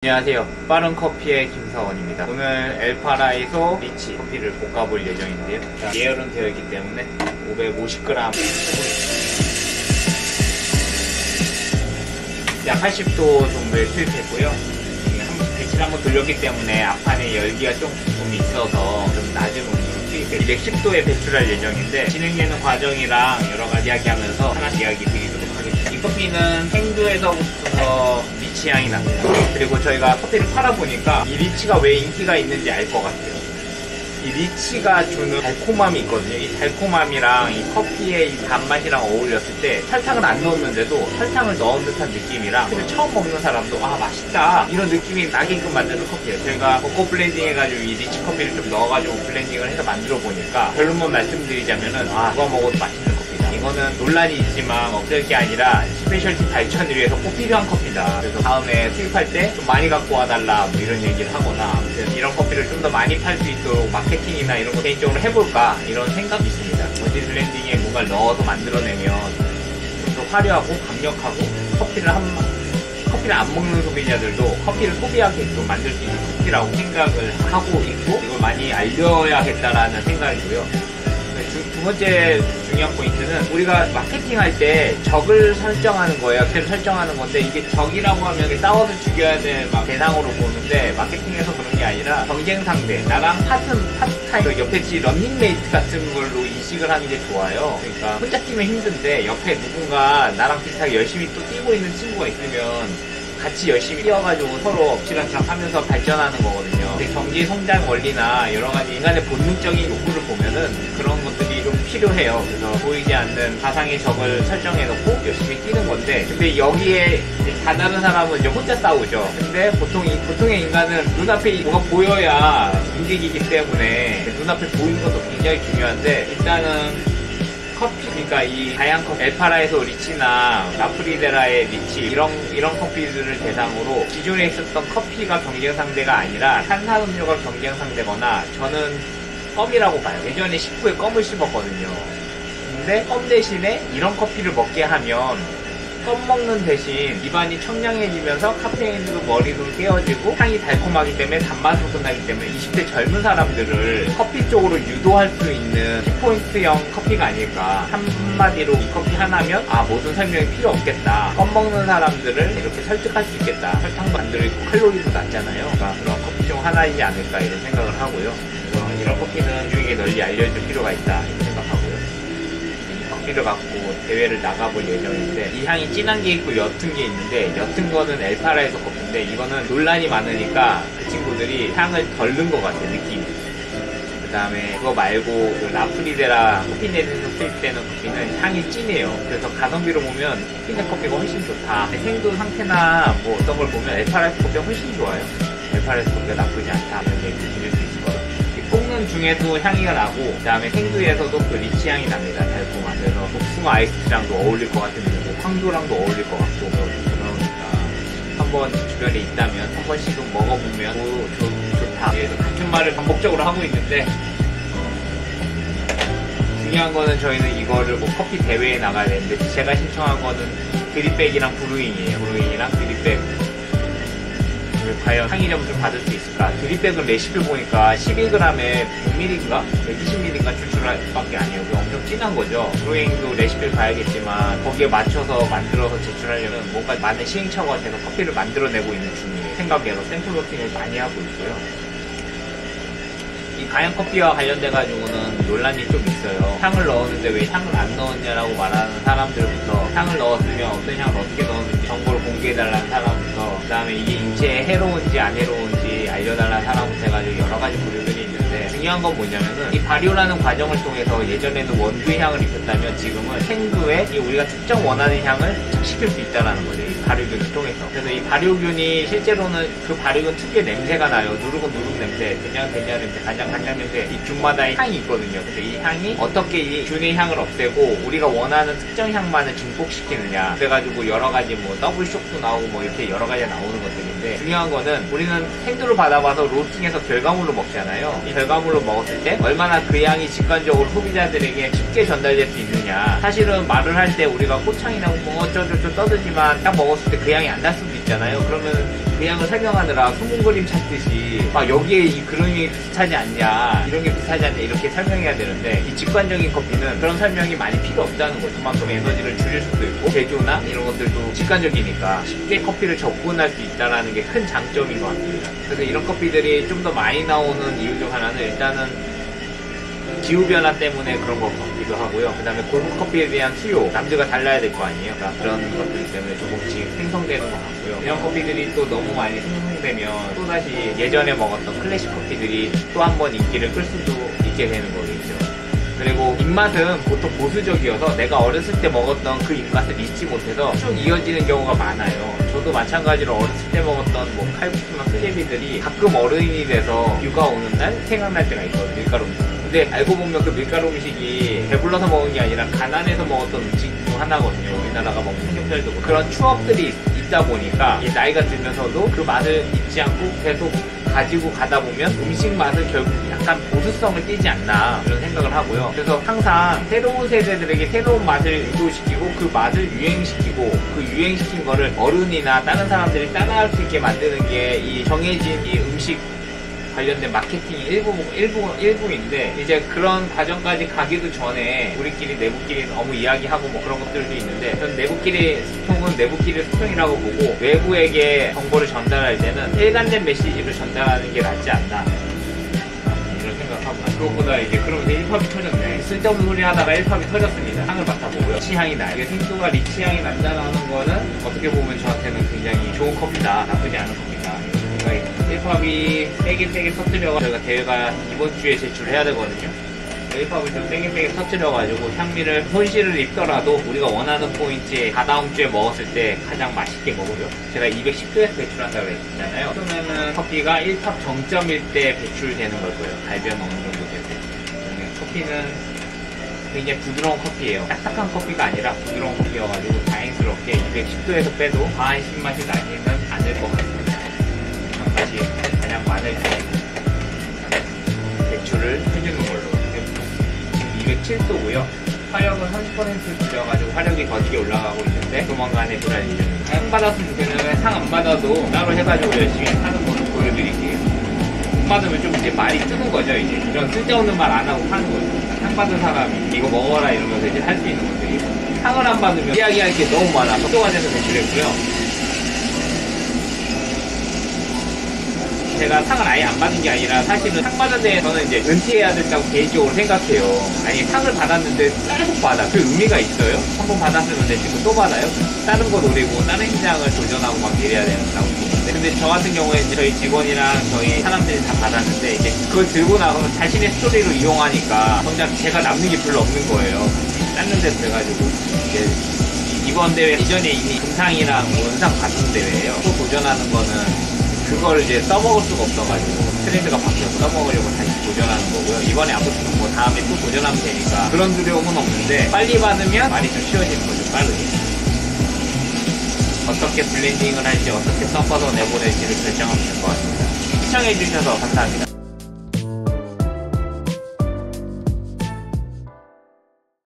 안녕하세요. 빠른커피의 김사원입니다. 오늘 엘파라이소 리치 커피를 볶아볼 예정인데요. 예열은 되어 있기 때문에 550g 약 80도 정도에 투입했고요. 배치를 한번 돌렸기 때문에 앞판에 열기가 좀 있어서 좀 낮은 온도로 투입해 210도에 배출할 예정인데, 진행되는 과정이랑 여러가지 이야기하면서 하나씩 이야기 드리도록 하겠습니다. 이 커피는 생두에서부터 리치 향이 납니다. 그리고 저희가 커피를 팔아보니까 이 리치가 왜 인기가 있는지 알 것 같아요. 이 리치가 주는 달콤함이 있거든요. 이 달콤함이랑 이 커피의 이 단맛이랑 어울렸을 때 설탕을 안 넣었는데도 설탕을 넣은 듯한 느낌이랑 커피를 처음 먹는 사람도 아 맛있다 이런 느낌이 나게끔 만드는 커피예요. 저희가 벚꽃 블렌딩 해가지고 이 리치 커피를 좀 넣어가지고 블렌딩을 해서 만들어 보니까 결론만 말씀드리자면은 누가 먹어도 맛있는 커피다. 이거는 논란이 있지만 없을 게 아니라 스페셜티 발전을 위해서 꼭 필요한 커피다. 그래서 다음에 수입할 때 좀 많이 갖고 와달라 뭐 이런 얘기를 하거나, 아무튼 이런 커피를 좀 더 많이 팔 수 있도록 마케팅이나 이런 거 개인적으로 해볼까 이런 생각이 있습니다. 버디 블렌딩에 뭔가를 넣어서 만들어내면 좀 더 화려하고 강력하고 커피를 안 먹는 소비자들도 커피를 소비하게끔 만들 수 있는 커피라고 생각을 하고 있고, 이걸 많이 알려야겠다라는 생각이고요. 두 번째 중요한 포인트는 우리가 마케팅할 때 적을 설정하는 거예요. 역대를 설정하는 건데, 이게 적이라고 하면 싸워서 죽여야 될 대상으로 보는데, 마케팅에서 그런 게 아니라 경쟁 상대, 나랑 파트타임, 옆에 런닝메이트 같은 걸로 인식을 하는 게 좋아요. 그러니까 혼자 뛰면 힘든데 옆에 누군가 나랑 비슷하게 열심히 또 뛰고 있는 친구가 있으면 같이 열심히 뛰어가지고 서로 엎치락치락 하면서 발전하는 거거든요. 근데 경제 성장 원리나 여러 가지 인간의 본능적인 욕구를 보면은 그런 것들이 좀 필요해요. 그래서 보이지 않는 가상의 적을 설정해놓고 열심히 뛰는 건데, 근데 여기에 다른 사람은 이제 혼자 싸우죠. 근데 보통의 인간은 눈앞에 뭐가 보여야 움직이기 때문에 눈앞에 보이는 것도 굉장히 중요한데, 일단은 커피, 그러니까 이 다양한 커피, 엘파라에서 리치나 라프리데라의 리치 이런 커피들을 대상으로 기존에 있었던 커피가 경쟁 상대가 아니라 탄산음료가 경쟁 상대거나, 저는 껌이라고 봐요. 예전에 식후에 껌을 씹었거든요. 근데 껌 대신에 이런 커피를 먹게 하면 껌 먹는 대신 입안이 청량해지면서 카페인으로 머리도 깨어지고 향이 달콤하기 때문에 단맛으로 끝나기 때문에 20대 젊은 사람들을 커피 쪽으로 유도할 수 있는 키포인트형 커피가 아닐까. 한마디로 이 커피 하나면 모든 설명이 필요 없겠다. 껌 먹는 사람들을 이렇게 설득할 수 있겠다. 설탕도 안 들어있고 칼로리도 낮잖아요. 그러니까 그런 커피 중 하나이지 않을까 이런 생각을 하고요. 그래서 이런 커피는 주위에 널리 알려줄 필요가 있다 이렇게 생각하고요. 커피를 갖고 대회를 나가볼 예정인데, 이 향이 진한 게 있고 옅은 게 있는데, 옅은 거는 엘파라에서 커피인데 이거는 논란이 많으니까 그 친구들이 향을 덜 넣은 것 같아요, 느낌이. 그 다음에 그거 말고 그 라프리데라 커피넷에서 수입되는 커피는 향이 진해요. 그래서 가성비로 보면 커피넷 커피가 훨씬 좋다. 생두 상태나 뭐 어떤 걸 보면 엘파라에서 커피가 훨씬 좋아요. 엘파라에서 커피가 나쁘지 않다 이런 얘기 드릴 수 있을 것 같아요. 볶는 중에도 향이가 나고, 그 다음에 생두에서도 그 리치 향이 납니다. 달콤한. 그래서 복숭아 아이스티랑도 어울릴 것 같은 느낌, 황도랑도 어울릴 것 같고 그러니까 한번 주변에 있다면 한 번씩은 먹어보면 좋다. 그래서 같은 말을 반복적으로 하고 있는데, 중요한 거는 저희는 이거를 뭐 커피 대회에 나가야 되는데, 제가 신청한 거는 드립백이랑 브루잉이에요. 브루잉이랑 드립백. 과연 상위 점수를 받을 수 있을까? 드립백은 레시피를 보니까 12g에 100ml인가? 120ml인가 추출할 밖에 아니에요. 엄청 진한 거죠. 브루잉도 레시피를 봐야겠지만 거기에 맞춰서 만들어서 제출하려면 뭔가 많은 시행착오가 돼서 커피를 만들어내고 있는 중이에요. 생각해서 샘플 로팅을 많이 하고 있고요. 이 가양 커피와 관련돼가지고는 논란이 좀 있어요. 향을 넣었는데 왜 향을 안 넣었냐라고 말하는 사람들부터, 향을 넣었으면 어떤 향을 어떻게 넣었는지 정보를 공개해달라는 사람부터, 그 다음에 이게 인체에 해로운지 안 해로운지 알려달라는 사람부터 해가지고 여러가지 부류들이 있는데, 중요한 건 뭐냐면은 이 발효라는 과정을 통해서 예전에는 원두의 향을 입혔다면 지금은 생두에 우리가 특정 원하는 향을 착시킬 수 있다는 거죠. 이 발효균을 통해서. 그래서 이 발효균이 실제로는 그 발효균 특유의 냄새가 나요. 누룩은 냄새, 된장 냄새, 간장 냄새, 이 균마다의 향이 있거든요. 근데 이 향이 어떻게 이 균의 향을 없애고 우리가 원하는 특정 향만을 증폭시키느냐. 그래가지고 여러가지 뭐 더블쇼크도 나오고 뭐 이렇게 여러가지가 나오는 것들인데, 중요한 거는 우리는 생두를 받아봐서 로스팅해서 결과물로 먹잖아요. 이 결과물로 먹었을 때 얼마나 그 향이 직관적으로 소비자들에게 쉽게 전달될 수 있느냐. 사실은 말을 할 때 우리가 꽃향이나 뭐 어쩌저쩌 떠들지만 딱 먹었을 때 그 향이 안 날 수도 있죠. 있잖아요. 그러면 그 양을 설명하느라 숨은 그림 찾듯이 막 여기에 이 그림이 비슷하지 않냐, 이런 게 비슷하지 않냐 이렇게 설명해야 되는데, 이 직관적인 커피는 그런 설명이 많이 필요 없다는 거죠. 그만큼 에너지를 줄일 수도 있고 제조나 이런 것들도 직관적이니까 쉽게 커피를 접근할 수 있다는 게 큰 장점인 것 같습니다. 그래서 이런 커피들이 좀 더 많이 나오는 이유 중 하나는 일단은 기후변화 때문에 그런 것 같기도 하고요. 그 다음에 고급 커피에 대한 수요, 남들과 달라야 될 거 아니에요. 그러니까 그런 것들 때문에 조금씩 생성되는 것 같고요. 이런 커피들이 또 너무 많이 생성되면 또다시 예전에 먹었던 클래식 커피들이 또 한 번 인기를 끌 수도 있게 되는 거겠죠. 그리고 입맛은 보통 보수적이어서 내가 어렸을 때 먹었던 그 입맛을 잊지 못해서 쭉 이어지는 경우가 많아요. 저도 마찬가지로 어렸을 때 먹었던 뭐 칼국수나 수제비들이 가끔 어른이 돼서 휴가 오는 날 생각날 때가 있거든요. 밀가루 음식. 근데 알고 보면 그 밀가루 음식이 배불러서 먹은 게 아니라 가난해서 먹었던 음식 중 하나거든요. 우리나라가 먹는 삼겹살도 그런 추억들이 있다 보니까 나이가 들면서도 그 맛을 잊지 않고 계속 가지고 가다 보면 음식 맛은 결국 약간 보수성을 띠지 않나 그런 생각을 하고요. 그래서 항상 새로운 세대들에게 새로운 맛을 유도시키고 그 맛을 유행시키고 그 유행시킨 거를 어른이나 다른 사람들이 따라할 수 있게 만드는 게 이 정해진 이 음식 관련된 마케팅이 일부인데, 이제 그런 과정까지 가기도 전에 우리끼리 내부끼리 너무 이야기하고 뭐 그런 것들도 있는데, 저는 내부끼리 소통이라고 보고 외부에게 정보를 전달할 때는 일관된 메시지를 전달하는 게 낫지 않나 이런 생각하고, 그것보다 이제 그러면서 1팝이 터졌네, 쓸데없는 소리 하다가 1팝이 터졌습니다. 향을 맡아보고요. 리치향이 나요. 이게 생수가 리치향이 난다는 거는 어떻게 보면 저한테는 굉장히 좋은 커피다, 나쁘지 않은 커피다. 1팝이 세게 터뜨려가지고 저희가 대회가 이번 주에 제출해야 되거든요. 1팝을 좀 세게 터뜨려가지고 향미를 손실을 입더라도 우리가 원하는 포인트에 다다음 주에 먹었을 때 가장 맛있게 먹으려, 제가 210도에서 배출한다고 했잖아요. 그러면은 커피가 1팝 정점일 때 배출되는 걸 거예요. 갈변 어느 정도 될 때. 커피는 굉장히 부드러운 커피예요. 딱딱한 커피가 아니라 부드러운 커피여가지고 다행스럽게 210도에서 빼도 과한 신맛이 나지는 않을 것 같습니다. 다시 그냥 마늘 배출을 해주는 걸로. 지금 207도고요. 화력은 30% 줄여가지고 화력이 더 뒤에 올라가고 있는데 조만간에 불할 예정입니다. 상 받았으면 좋겠는데 상 안 받아도 따로 해가지고 열심히 하는 거를 보여드릴게요. 상 받으면 좀 이제 말이 뜨는 거죠. 이제 이런 쓸데없는 말 안 하고 하는 거죠. 상 받은 사람이 이거 먹어라 이러면서 이제 할 수 있는 건데, 상을 안 받으면 이야기할 게 너무 많아. 속도가 돼서 배출했고요. 제가 상을 아예 안 받은 게 아니라 사실은 상 받은 데에 저는 이제 은퇴해야 된다고 개인적으로 생각해요. 아니, 상을 받았는데 계속 받아. 그 의미가 있어요? 한 번 받았으면 지금 또 받아요? 다른 거 노리고 다른 시장을 도전하고 막 이래야 된다고 보는데, 근데 저 같은 경우에 저희 직원이랑 저희 사람들이 다 받았는데 이제 그걸 들고 나가면 자신의 스토리로 이용하니까 정작 제가 남는 게 별로 없는 거예요. 땄는 데도 돼가지고 이제 이번 대회 이전에 이미 금상이랑 뭐 은상 받은 대회예요. 또 도전하는 거는 그걸 이제 써먹을 수가 없어가지고 트렌드가 바뀌어서 써먹으려고 다시 도전하는 거고요. 이번에 아무튼 뭐 다음에 또 도전하면 되니까 그런 두려움은 없는데, 빨리 받으면 말이 좀 쉬워지는 거죠. 빠르게 어떻게 블렌딩을 할지 어떻게 섞어서 내보낼지를 결정하면 될 것 같습니다. 시청해주셔서 감사합니다.